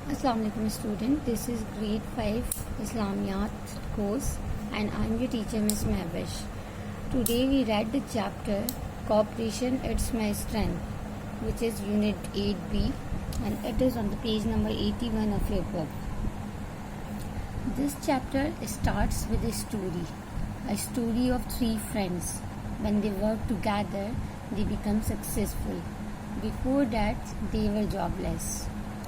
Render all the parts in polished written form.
Assalamu alaikum student, this is grade 5 Islamiyat course and I am your teacher Miss Mahwish. Today we read the chapter Cooperation It's My Strength, which is unit 8B, and it is on the page number 81 of your book. This chapter starts with a story of three friends. When they work together, they become successful. Before that, they were jobless.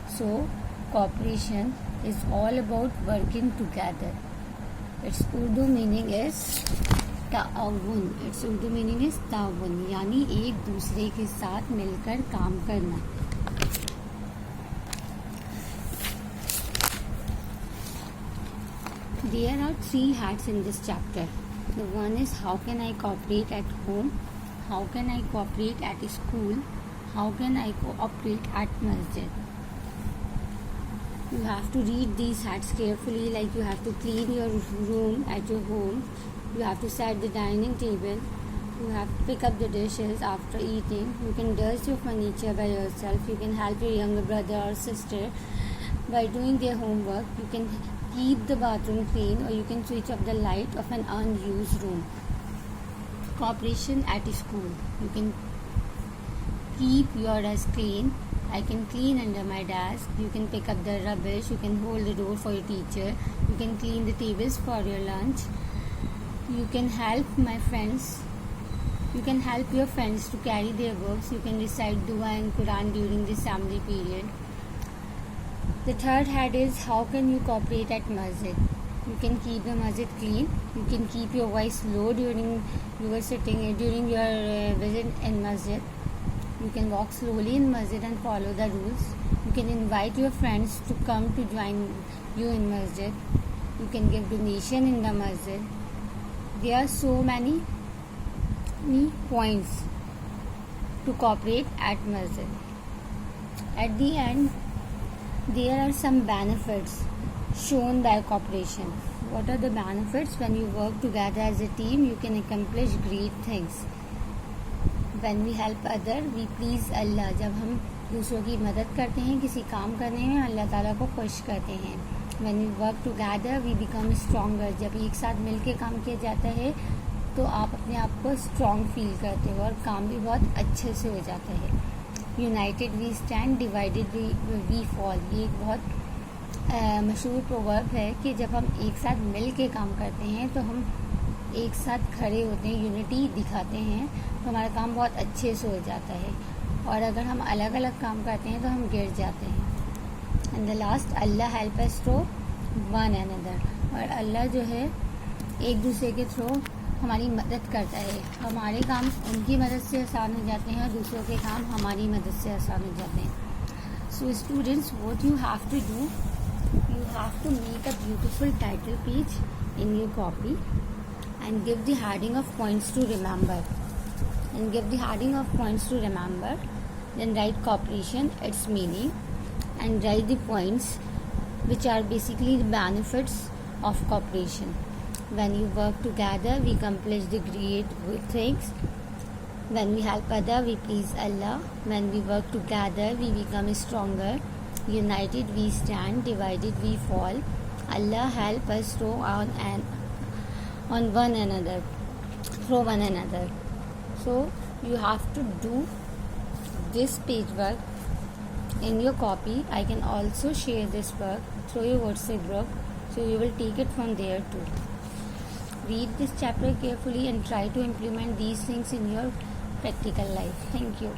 So, cooperation is all about working together. Its Urdu meaning is ताउन. Its Urdu meaning is ताउन, यानी एक दूसरे के साथ मिलकर काम करना. There are three hats in this chapter. The one is how can I cooperate at home, how can I cooperate at school, how can I cooperate at masjid. You have to read these hats carefully, like you have to clean your room at your home, you have to set the dining table, you have to pick up the dishes after eating, you can dust your furniture by yourself, you can help your younger brother or sister by doing their homework, you can keep the bathroom clean, or you can switch off the light of an unused room. Cooperation at school. You can keep your desk clean. I can clean under my desk. You can pick up the rubbish. You can hold the door for your teacher. You can clean the tables for your lunch. You can help my friends. You can help your friends to carry their books. You can recite Dua and Quran during the assembly period. The third head is how can you cooperate at masjid. You can keep the masjid clean. You can keep your voice low during your visit in masjid. You can walk slowly in masjid and follow the rules. You can invite your friends to come to join you in masjid. You can give donation in the masjid. There are so many points to cooperate at masjid. At the end, there are some benefits shown by cooperation. What are the benefits? When you work together as a team, you can accomplish great things. When we help other, we please Allah. जब हम दूसरों की मदद करते हैं किसी काम करने में, अल्लाह ताला को खुश करते हैं. When we work together, we become stronger. जब एक साथ मिल के काम किया जाता है तो आप अपने आप को स्ट्रॉन्ग फील करते हो और काम भी बहुत अच्छे से हो जाता है. United we stand, divided we fall. ये एक बहुत मशहूर प्रोवर्ब है कि जब हम एक साथ मिल के काम करते हैं तो हम एक साथ खड़े होते हैं, यूनिटी दिखाते हैं, तो हमारा काम बहुत अच्छे से हो जाता है. और अगर हम अलग अलग काम करते हैं तो हम गिर जाते हैं. And the last, Allah help us through one another. और अल्लाह जो है एक दूसरे के थ्रू हमारी मदद करता है. हमारे काम उनकी मदद से आसान हो जाते हैं और दूसरों के काम हमारी मदद से आसान हो जाते हैं. So students, what you have to do, you have to make a beautiful title page in your copy and give the heading of points to remember. Then write cooperation, its meaning, and write the points which are basically the benefits of cooperation. When you work together, we accomplish the great good things. When we help others, we please Allah. When we work together, we become stronger. United we stand, divided we fall. Allah help us through one another. So you have to do this page work in your copy. I can also share this work through your WhatsApp group, so you will take it from there too. Read this chapter carefully and try to implement these things in your practical life. Thank you.